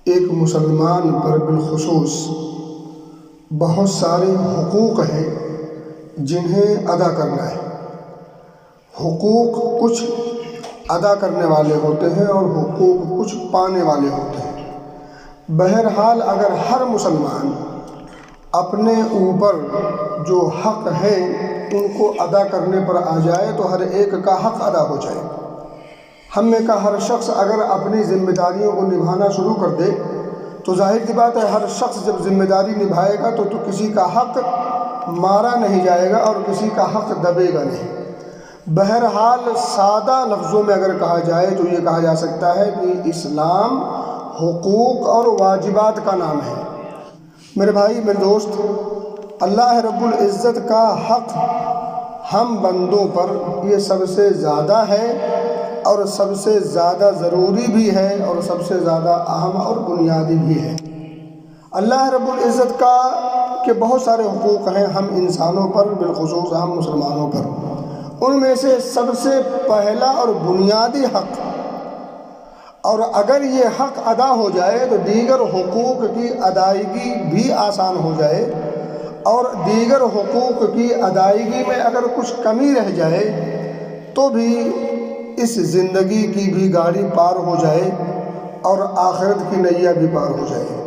ایک مسلمان پر بالخصوص بہت سارے حقوق ہیں جنہیں ادا کرنا ہے۔ حقوق کچھ ادا کرنے والے ہوتے ہیں اور حقوق کچھ پانے والے ہوتے ہیں۔ بہرحال اگر ہر مسلمان اپنے اوپر جو حق ہیں ان کو ادا کرنے پر آ جائے تو ہر ایک کا حق ادا ہو جائے۔ ہم میں کا ہر شخص اگر اپنی ذمہ داریوں کو نبھانا شروع کر دے تو ظاہر سی بات ہے ہر شخص جب ذمہ داری نبھائے گا تو کسی کا حق مارا نہیں جائے گا اور کسی کا حق دبے گا نہیں۔ بہرحال سادہ لفظوں میں اگر کہا جائے تو یہ کہا جا سکتا ہے کہ اسلام حقوق اور واجبات کا نام ہے۔ میرے بھائی، میرے دوست، اللہ رب العزت کا حق ہم بندوں پر یہ سب سے زیادہ ہے اور سب سے زیادہ ضروری بھی ہے اور سب سے زیادہ اہم اور بنیادی بھی ہے۔ اللہ رب العزت کا کہ بہت سارے حقوق ہیں ہم انسانوں پر، بالخصوص ہم مسلمانوں پر۔ ان میں سے سب سے پہلا اور بنیادی حق، اور اگر یہ حق ادا ہو جائے تو دیگر حقوق کی ادائیگی بھی آسان ہو جائے، اور دیگر حقوق کی ادائیگی میں اگر کچھ کمی رہ جائے تو بھی اس زندگی کی بھی گاڑی پار ہو جائے اور آخرت کی نیا بھی پار ہو جائے۔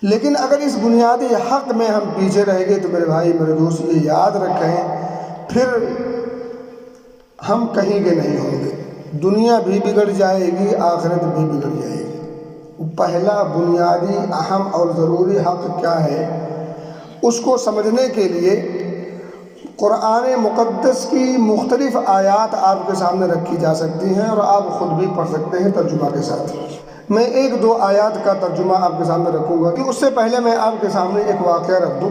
لیکن اگر اس بنیادی حق میں ہم پیچھے رہ گئے تو میرے بھائی، میرے دوست، یہ یاد رکھیں پھر ہم کہیں کے نہیں ہوں گے۔ دنیا بھی بگڑ جائے گی، آخرت بھی بگڑ جائے گی۔ پہلا بنیادی اہم اور ضروری حق کیا ہے، اس کو سمجھنے کے لیے قرآن مقدس کی مختلف آیات آپ کے سامنے رکھی جا سکتی ہیں اور آپ خود بھی پڑھ سکتے ہیں ترجمہ کے ساتھ۔ میں ایک دو آیات کا ترجمہ آپ کے سامنے رکھوں گا کہ اس سے پہلے میں آپ کے سامنے ایک واقعہ رکھ دوں۔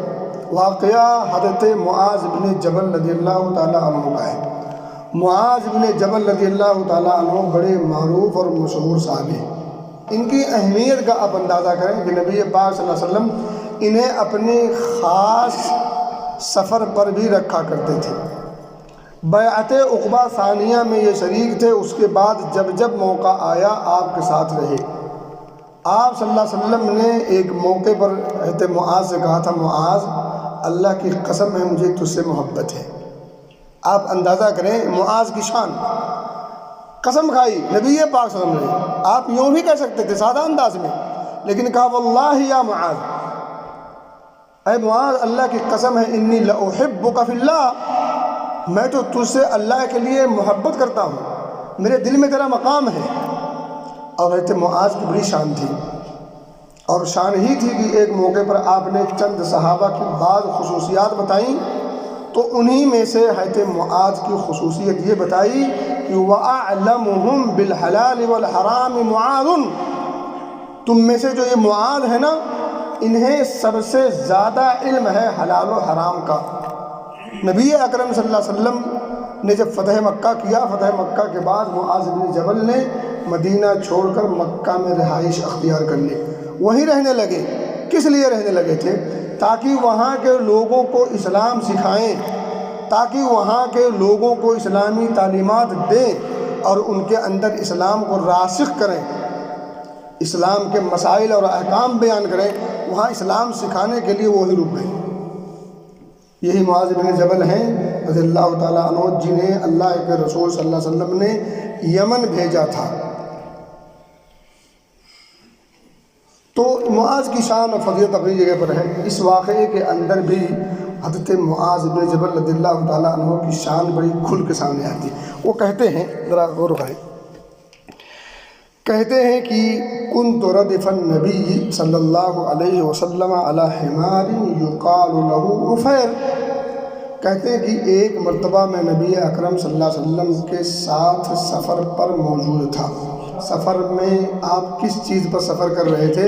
واقعہ حضرت معاذ بن جبل رضی اللہ تعالیٰ عنہ کا ہے۔ معاذ بن جبل رضی اللہ تعالیٰ عنہ بڑے معروف اور مشہور صحابی ہیں۔ ان کی اہمیت کا آپ اندازہ کریں کہ نبی پاک صلی اللہ علیہ وسلم انہیں اپنی خاص سفر پر بھی رکھا کرتے تھے۔ بیعت عقبہ ثانیہ میں یہ شریک تھے، اس کے بعد جب جب موقع آیا آپ کے ساتھ رہے۔ آپ صلی اللہ علیہ وسلم نے ایک موقع پر حضرت معاذ سے کہا تھا، معاذ اللہ کی قسم ہے مجھے تجھ سے محبت ہے۔ آپ اندازہ کریں معاذ کی شان، قسم کھائی نبی پاک صلی اللہ علیہ وسلم نے۔ آپ یوں بھی کہہ سکتے تھے سادہ انداز میں، لیکن کہا واللہ یا معاذ، اے معاذ اللہ کی قسم ہے انی لأحبک فی اللہ، میں تو تجھ سے اللہ کے لیے محبت کرتا ہوں، میرے دل میں تیرا مقام ہے۔ اور حضرت معاذ کی بڑی شان تھی، اور شان ہی تھی کہ ایک موقع پر آپ نے چند صحابہ کی بعض خصوصیات بتائیں تو انہی میں سے حضرت معاذ کی خصوصیت یہ بتائی کہ وَأَعْلَمُهُمْ بِالْحَلَالِ وَالْحَرَامِ مُعَاذٌ، تم میں سے جو یہ معاذ ہے نا، انہیں سب سے زیادہ علم ہے حلال و حرام کا۔ نبی اکرم صلی اللہ علیہ وسلم نے جب فتح مکہ کیا، فتح مکہ کے بعد معاذ بن جبل نے مدینہ چھوڑ کر مکہ میں رہائش اختیار کر لی، وہیں رہنے لگے۔ کس لیے رہنے لگے تھے؟ تاکہ وہاں کے لوگوں کو اسلام سکھائیں، تاکہ وہاں کے لوگوں کو اسلامی تعلیمات دیں اور ان کے اندر اسلام کو راسخ کریں، اسلام کے مسائل اور احکام بیان کریں۔ وہاں اسلام سکھانے کے لیے وہی رک گئے۔ یہی معاذ بن جبل ہیں رضی اللہ تعالیٰ عنہ، جنہیں اللہ کے رسول صلی اللہ علیہ وسلم نے یمن بھیجا تھا۔ تو معاذ کی شان اور فضیلت اپنی جگہ پر ہے۔ اس واقعے کے اندر بھی حضرت معاذ بن جبل رضی اللہ تعالیٰ عنہ کی شان بڑی کھل کے سامنے آتی ہے۔ وہ کہتے ہیں، ذرا غور کریں، کہتے ہیں کہ کنت ردف النبی صلی اللہ علیہ وسلم علی حمار یقال له عفیر، کہتے ہیں کہ ایک مرتبہ میں نبی اکرم صلی اللہ علیہ وسلم کے ساتھ سفر پر موجود تھا۔ سفر میں آپ کس چیز پر سفر کر رہے تھے؟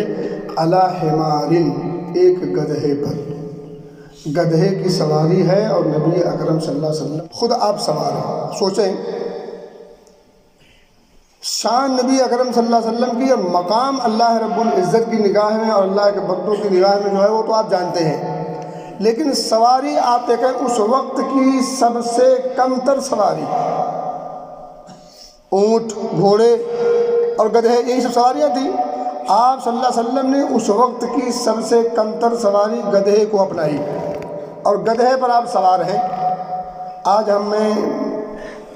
علی حمار، ایک گدھے پر، گدھے کی سواری ہے اور نبی اکرم صلی اللہ علیہ وسلم خود آپ سوار ہیں۔ سوچیں شان نبی اکرم صلی اللہ علیہ وسلم کی اور مقام اللہ رب العزت کی نگاہ میں اور اللہ کے بندوں کی نگاہ میں جو ہے وہ تو آپ جانتے ہیں، لیکن سواری آپ دیکھیں اس وقت کی سب سے کم تر سواری، اونٹ، گھوڑے اور گدھے، یہی سب سواریاں تھیں۔ آپ صلی اللہ علیہ وسلم نے اس وقت کی سب سے کمتر سواری گدھے کو اپنائی، اور گدھے پر آپ سوار ہیں۔ آج ہمیں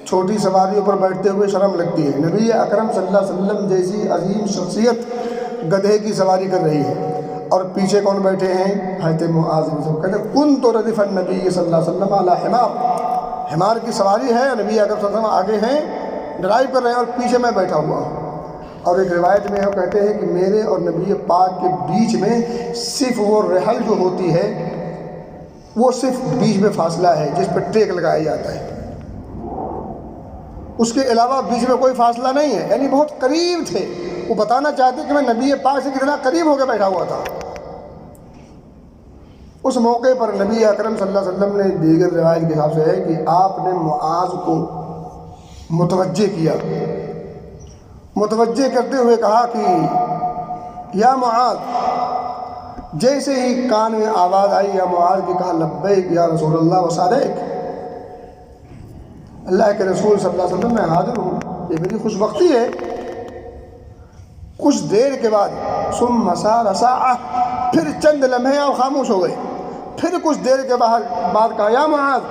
چھوٹی سواریوں پر بیٹھتے ہوئے شرم لگتی ہے، نبی اکرم صلی اللہ علیہ وسلم جیسی عظیم شخصیت گدھے کی سواری کر رہی ہے، اور پیچھے کون بیٹھے ہیں؟ حضرت معاذ بن جبل۔ کہتے ہیں کنت ردف النبی صلی اللہ علیہ وسلم علی حمار، حمار کی سواری ہے، نبی اکرم صلی اللہ علیہ وسلم آگے ہیں، ڈرائیو کر رہے ہیں، اور پیچھے میں بیٹھا ہوا ہوں۔ اور ایک روایت میں وہ کہتے ہیں کہ میرے اور نبی پاک کے بیچ میں صرف وہ رحل جو ہوتی ہے، وہ صرف بیچ میں فاصلہ ہے جس پہ ٹیک لگایا جاتا ہے، اس کے علاوہ بیچ میں کوئی فاصلہ نہیں ہے، یعنی بہت قریب تھے۔ وہ بتانا چاہتے کہ میں نبی پاک سے کتنا قریب ہو کے بیٹھا ہوا تھا۔ اس موقع پر نبی اکرم صلی اللہ علیہ وسلم نے دیگر روایت کے حساب سے ہے کہ آپ نے معاذ کو متوجہ کیا، متوجہ کرتے ہوئے کہا کہ یا معاذ، جیسے ہی کان میں آواز آئی یا معاذ کی، کہا لبیک یا رسول اللہ و صادق، اللہ کے رسول صلی اللہ علیہ وسلم میں حاضر ہوں، یہ میری خوش بختی ہے۔ کچھ دیر کے بعد ثم سار ساعہ، پھر چند لمحے آپ خاموش ہو گئے، پھر کچھ دیر کے بعد کہا یا معاذ،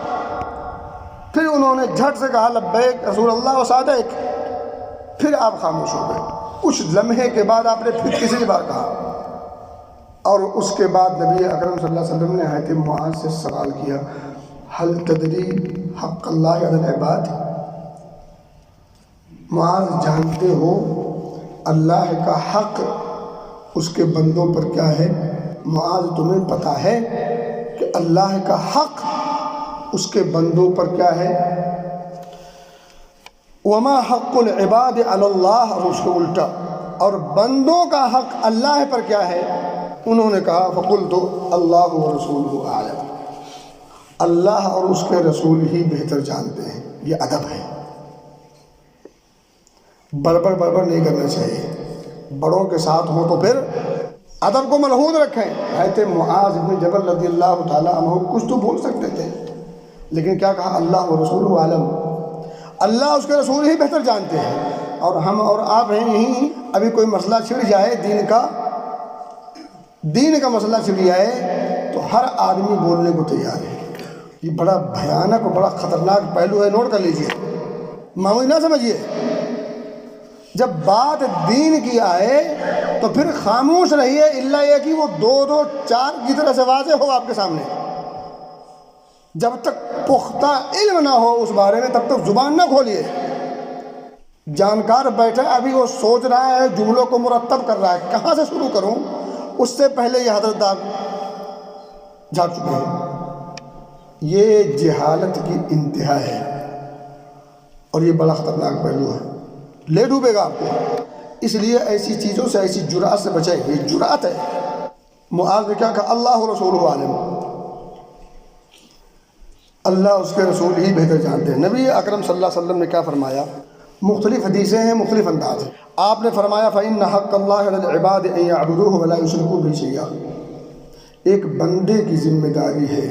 پھر انہوں نے جھٹ سے کہا لبیک رسول اللہ و صادق، پھر آپ خاموش ہو گئے۔ کچھ لمحے کے بعد آپ نے پھر تیسری بار کہا، اور اس کے بعد نبی اکرم صلی اللہ علیہ وسلم نے حضرت معاذ سے سوال کیا حل تدری حق اللہ علی العباد، معاذ جانتے ہو اللہ کا حق اس کے بندوں پر کیا ہے؟ معاذ تمہیں پتہ ہے کہ اللہ کا حق اس کے بندوں پر کیا ہے؟ وما حق العباد علی اللہ، اور اس کو الٹا، اور بندوں کا حق اللہ پر کیا ہے؟ انہوں نے کہا فقلت اللہ ورسولہ اعلم، اللہ اور اس کے رسول ہی بہتر جانتے ہیں۔ یہ ادب ہے، بڑبڑ نہیں کرنا چاہیے، بڑوں کے ساتھ ہو تو پھر ادب کو ملحوظ رکھیں۔ حضرت معاذ بن جبل رضی اللہ تعالیٰ عنہ کچھ تو بول سکتے تھے، لیکن کیا کہا؟ اللہ ورسولہ اعلم، اللہ اس کے رسول ہی بہتر جانتے ہیں۔ اور ہم اور آپ ہیں یہیں، ابھی کوئی مسئلہ چھڑ جائے دین کا مسئلہ چھڑ جائے تو ہر آدمی بولنے کو تیار ہے۔ یہ بڑا بھیانک اور بڑا خطرناک پہلو ہے، نوٹ کر لیجئے، معمولی نہ سمجھیے۔ جب بات دین کی آئے تو پھر خاموش رہیے، الا یہ کہ وہ دو چار کی طرح سے واضح ہو آپ کے سامنے۔ جب تک پختہ علم نہ ہو اس بارے میں تب تک زبان نہ کھولیے۔ جانکار بیٹھا ابھی وہ سوچ رہا ہے، جملوں کو مرتب کر رہا ہے، کہاں سے شروع کروں، اس سے پہلے یہ حضرت جا چکے ہیں۔ یہ جہالت کی انتہا ہے، اور یہ بڑا خطرناک پہلو ہے، لے ڈوبے گا آپ کو۔ اس لیے ایسی چیزوں سے، ایسی جرأت سے بچیں، یہ جرأت ہے۔ معاذ نے کیا کہا؟ اللہ رسولہ عالم، اللہ اس کے رسول ہی بہتر جانتے ہیں۔ نبی اکرم صلی اللہ علیہ وسلم نے کیا فرمایا؟ مختلف حدیثیں ہیں، مختلف انداز ہیں۔ آپ نے فرمایا فَإِنَّ حَقَّ اللَّهِ عَلَى الْعِبَادِ أَن يَعْبُدُوهُ وَلَا يُشْرِكُوا بِهِ شَيْئًا، ایک بندے کی ذمہ داری ہے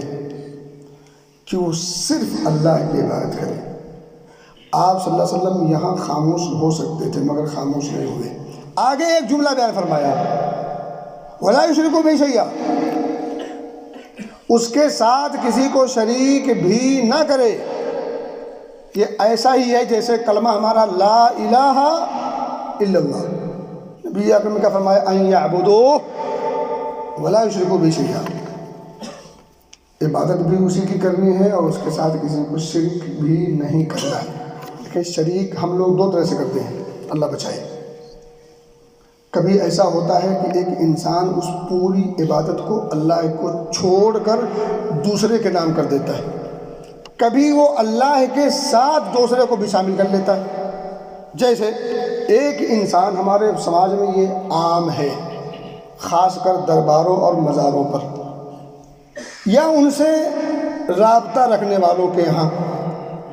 کہ وہ صرف اللہ کی عبادت کرے۔ آپ صلی اللہ علیہ وسلم یہاں خاموش ہو سکتے تھے مگر خاموش نہیں ہوئے۔ آگے ایک جملہ بیان فرمایا وَلَا يُشْرِكُوا بِهِ شَيْئًا، اس کے ساتھ کسی کو شریک بھی نہ کرے۔ یہ ایسا ہی ہے جیسے کلمہ ہمارا لا الہ الا اللہ۔ نبی اکرم نے کیا فرمایا؟ ان یعبدوہ ولا یشرکوا بہ شیئا، عبادت بھی اسی کی کرنی ہے اور اس کے ساتھ کسی کو شرک بھی نہیں کرنا ہے۔ لیکن شریک ہم لوگ دو طرح سے کرتے ہیں، اللہ بچائے۔ کبھی ایسا ہوتا ہے کہ ایک انسان اس پوری عبادت کو اللہ کو چھوڑ کر دوسرے کے نام کر دیتا ہے، کبھی وہ اللہ کے ساتھ دوسرے کو بھی شامل کر لیتا ہے۔ جیسے ایک انسان، ہمارے سماج میں یہ عام ہے، خاص کر درباروں اور مزاروں پر یا ان سے رابطہ رکھنے والوں کے ہاں،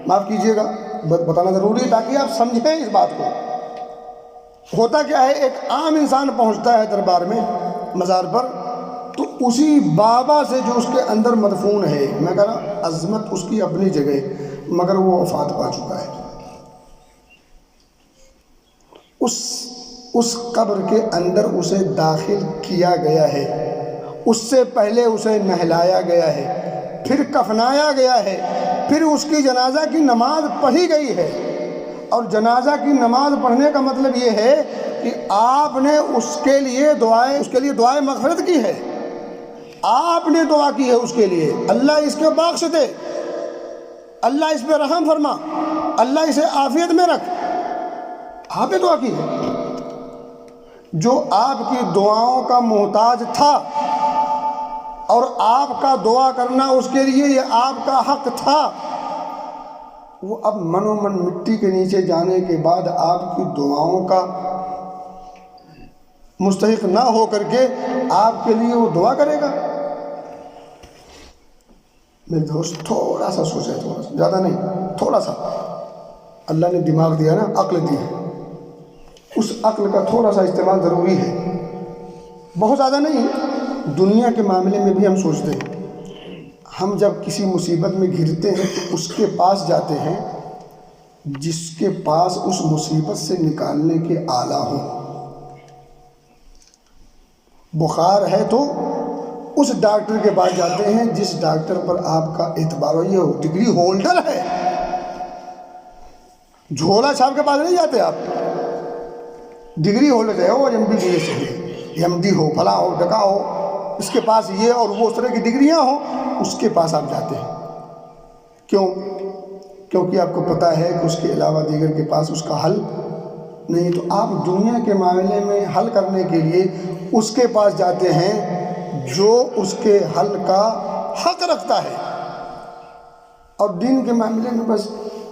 معاف کیجیے گا بتانا ضروری ہے تاکہ آپ سمجھیں اس بات کو۔ ہوتا کیا ہے، ایک عام انسان پہنچتا ہے دربار میں، مزار پر، تو اسی بابا سے جو اس کے اندر مدفون ہے، میں کہہ رہا عظمت اس کی اپنی جگہ مگر وہ وفات پا چکا ہے، اس اس قبر کے اندر اسے داخل کیا گیا ہے، اس سے پہلے اسے نہلایا گیا ہے، پھر کفنایا گیا ہے، پھر اس کی جنازہ کی نماز پڑھی گئی ہے۔ اور جنازہ کی نماز پڑھنے کا مطلب یہ ہے کہ آپ نے اس کے لیے دعائے مغفرت کی ہے، آپ نے دعا کی ہے اس کے لیے، اللہ اس کے بخش دے، اللہ اس پہ رحم فرما، اللہ اسے عافیت میں رکھ، آپ نے دعا کی ہے۔ جو آپ کی دعاؤں کا محتاج تھا اور آپ کا دعا کرنا اس کے لیے یہ آپ کا حق تھا، وہ اب من و من مٹی کے نیچے جانے کے بعد آپ کی دعاؤں کا مستحق نہ ہو کر کے آپ کے لیے وہ دعا کرے گا؟ میرے دوست تھوڑا سا سوچیں، تھوڑا سا، زیادہ نہیں، تھوڑا سا۔ اللہ نے دماغ دیا نا، عقل دی ہے، اس عقل کا تھوڑا سا استعمال ضروری ہے، بہت زیادہ نہیں۔ دنیا کے معاملے میں بھی ہم سوچتے ہیں، ہم جب کسی مصیبت میں گھرتے ہیں تو اس کے پاس جاتے ہیں جس کے پاس اس مصیبت سے نکالنے کے آلہ ہوں۔ بخار ہے تو اس ڈاکٹر کے پاس جاتے ہیں جس ڈاکٹر پر آپ کا اعتبار ہو، یہ ڈگری ہولڈر ہے۔ جھولا صاحب کے پاس نہیں جاتے آپ، ڈگری ہولڈر ہے، وہ MBBS ہے، MD ہو، فلاں ہو، ڈکا ہو، اس کے پاس یہ اور وہ اس طرح کی ڈگریاں ہوں، اس کے پاس آپ جاتے ہیں۔ کیوں؟ کیونکہ آپ کو پتہ ہے کہ اس کے علاوہ دیگر کے پاس اس کا حل نہیں، تو آپ دنیا کے معاملے میں حل کرنے کے لیے اس کے پاس جاتے ہیں جو اس کے حل کا حق رکھتا ہے، اور دین کے معاملے میں بس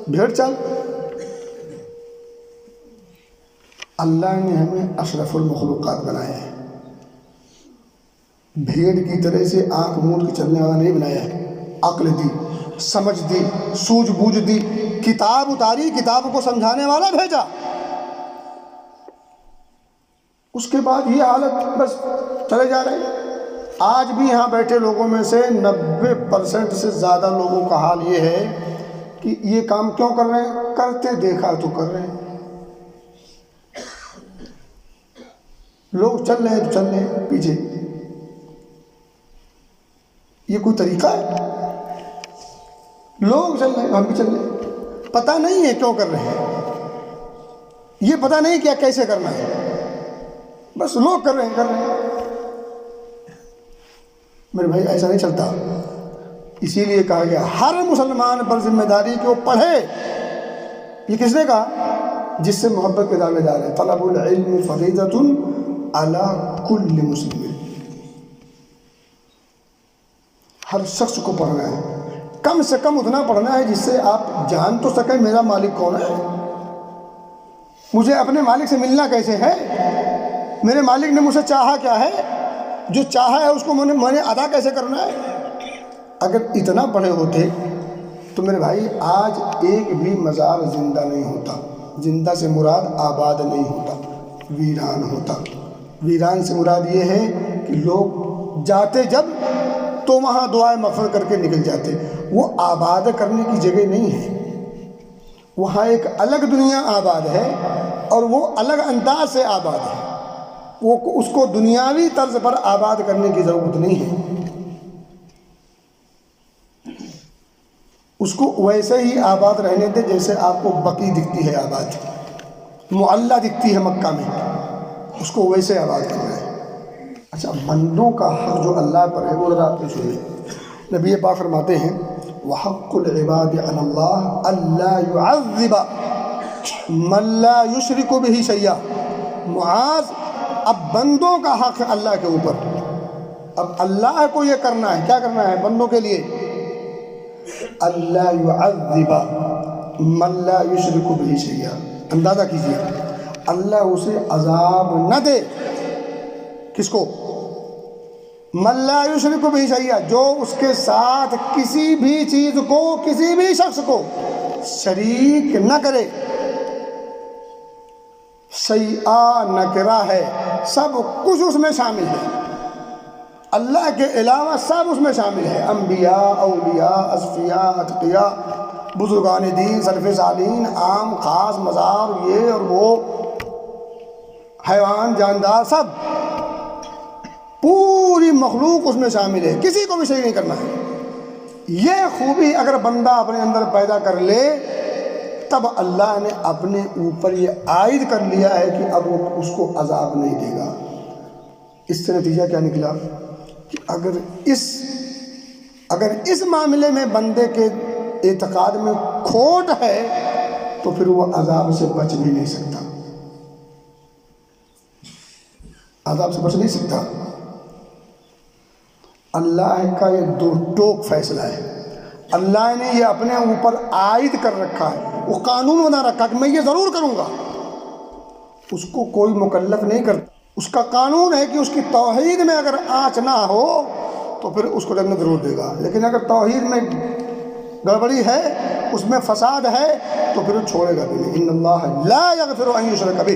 بھیڑ چال۔ اللہ نے ہمیں اشرف المخلوقات بنایا ہے، بھیڑ کی طرح سے آنکھ موند کے چلنے والا نہیں بنایا ہے۔ عقل دی، سمجھ دی، سوجھ بوجھ دی، کتاب اتاری، کتاب کو سمجھانے والا بھیجا، اس کے بعد یہ حالت بس چلے جا رہے ہیں۔ آج بھی یہاں بیٹھے لوگوں میں سے 90% سے زیادہ لوگوں کا حال یہ ہے کہ یہ کام کیوں کر رہے ہیں؟ کرتے دیکھا تو کر رہے ہیں۔ لوگ چل رہے ہیں تو چل رہے ہیں پیچھے، یہ کوئی طریقہ ہے؟ لوگ چل رہے ہیں، ہم بھی چل رہے ہیں، پتہ نہیں ہے کیوں کر رہے ہیں، یہ پتہ نہیں کیا کیسے کرنا ہے، بس لوگ کر رہے ہیں۔ میرے بھائی ایسا نہیں چلتا، اسی لیے کہا گیا ہر مسلمان پر ذمہ داری کہ وہ پڑھے۔ یہ کس نے کہا؟ جس سے محبت کے دعوے دار ہے۔ طلب العلم فریضۃ علی کل مسلم، ہر شخص کو پڑھنا ہے، کم سے کم اتنا پڑھنا ہے جس سے آپ جان تو سکیں میرا مالک کون ہے، مجھے اپنے مالک سے ملنا کیسے ہے، میرے مالک نے مجھ سے چاہا کیا ہے، جو چاہا ہے اس کو میں نے ادا کیسے کرنا ہے۔ اگر اتنا پڑھے ہوتے تو میرے بھائی آج ایک بھی مزار زندہ نہیں ہوتا، زندہ سے مراد آباد نہیں ہوتا، ویران ہوتا۔ ویران سے مراد یہ ہے کہ لوگ جاتے جب تو وہاں دعائیں مغفرت کر کے نکل جاتے، وہ آباد کرنے کی جگہ نہیں ہے، وہاں ایک الگ دنیا آباد ہے اور وہ الگ انداز سے آباد ہے، وہ اس کو دنیاوی طرز پر آباد کرنے کی ضرورت نہیں ہے، اس کو ویسے ہی آباد رہنے دے جیسے آپ کو بقی دکھتی ہے آباد، معلّہ دکھتی ہے مکہ میں، اس کو ویسے آباد کرنا ہے۔ اچھا، بندوں کا حق جو اللہ پر ہے وہ ذرا آپ نے سنیں۔ نبی پاک فرماتے ہیں وَحَقُّ الْعِبَادِ عَلَى اللَّهِ أَلَّا يُعَذِّبَ مَن لَّا يُشْرِكُ بِهِ شَيْئًا۔ معاذ، اب بندوں کا حق ہے اللہ کے اوپر، اب اللہ کو یہ کرنا ہے، کیا کرنا ہے بندوں کے لیے؟ أَلَّا يُعَذِّبَ مَن لَّا يُشْرِكُ بِهِ شَيْئًا۔ اندازہ کیجئے، اللہ اسے عذاب نہ دے، کس کو؟ من لا یشرک بہ شیئا، جو اس کے ساتھ کسی بھی چیز کو، کسی بھی شخص کو شریک نہ کرے۔ شیئا نکرہ ہے، سب کچھ اس میں شامل ہے، اللہ کے علاوہ سب اس میں شامل ہے، انبیاء، اولیاء، اصفیاء، اتقیاء، بزرگان دین، سلف صالحین، عام خاص، مزار، یہ اور وہ، حیوان، جاندار، سب پوری مخلوق اس میں شامل ہے، کسی کو بھی شریک نہیں کرنا ہے۔ یہ خوبی اگر بندہ اپنے اندر پیدا کر لے تب اللہ نے اپنے اوپر یہ عائد کر لیا ہے کہ اب وہ اس کو عذاب نہیں دے گا۔ اس سے نتیجہ کیا نکلا کہ اگر اس معاملے میں بندے کے اعتقاد میں کھوٹ ہے تو پھر وہ عذاب سے بچ بھی نہیں سکتا، عذاب سے بچ نہیں سکتا۔ اللہ کا یہ دو ٹوک فیصلہ ہے، اللہ نے یہ اپنے اوپر عائد کر رکھا ہے، وہ قانون بنا رکھا کہ میں یہ ضرور کروں گا، اس کو کوئی مکلف نہیں کرتا۔ اس کا قانون ہے کہ اس کی توحید میں اگر آنچ نہ ہو تو پھر اس کو جنت ضرور دے گا، لیکن اگر توحید میں گڑبڑی ہے، اس میں فساد ہے تو پھر وہ چھوڑے گا بھی نہیں۔ ان اللہ لا یغفر ان یشرک بہ،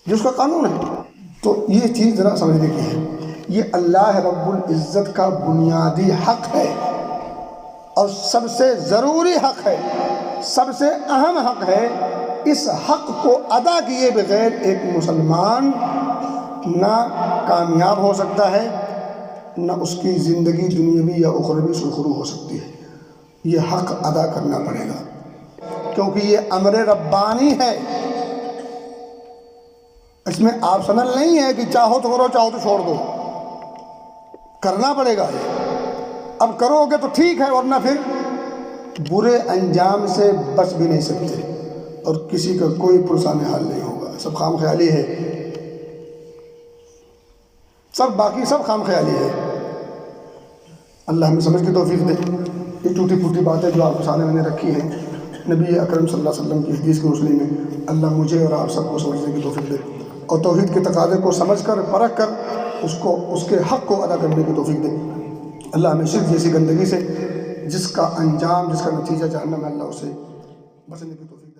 یہ اس کا قانون ہے۔ تو یہ چیز ذرا سمجھنے کی ہے، یہ اللہ رب العزت کا بنیادی حق ہے اور سب سے ضروری حق ہے، سب سے اہم حق ہے۔ اس حق کو ادا کیے بغیر ایک مسلمان نہ کامیاب ہو سکتا ہے، نہ اس کی زندگی دنیاوی یا اخروی سرخرو ہو سکتی ہے۔ یہ حق ادا کرنا پڑے گا کیونکہ یہ امر ربانی ہے، اس میں آپشنل نہیں ہے کہ چاہو تو کرو چاہو تو چھوڑ دو، کرنا پڑے گا۔ اب کرو گے تو ٹھیک ہے، ورنہ پھر برے انجام سے بچ بھی نہیں سکتے اور کسی کا کوئی پرسان حال نہیں ہوگا۔ سب خام خیالی ہے، باقی سب خام خیالی ہے۔ اللہ ہمیں سمجھ کی توفیق دے۔ یہ ٹوٹی پھوٹی باتیں جو آپ کے سامنے میں نے رکھی ہیں نبی اکرم صلی اللہ علیہ وسلم کی حدیث کی روشنی میں، اللہ مجھے اور آپ سب کو سمجھنے کی توفیق دے اور توحید کے تقاضے کو سمجھ کر پرکھ کر اس کے حق کو ادا کرنے کی توفیق دے۔ اللہ ہمیں شرک جیسی گندگی سے جس کا انجام، جس کا نتیجہ جہنم ہے، اللہ اسے بچنے کی توفیق دے۔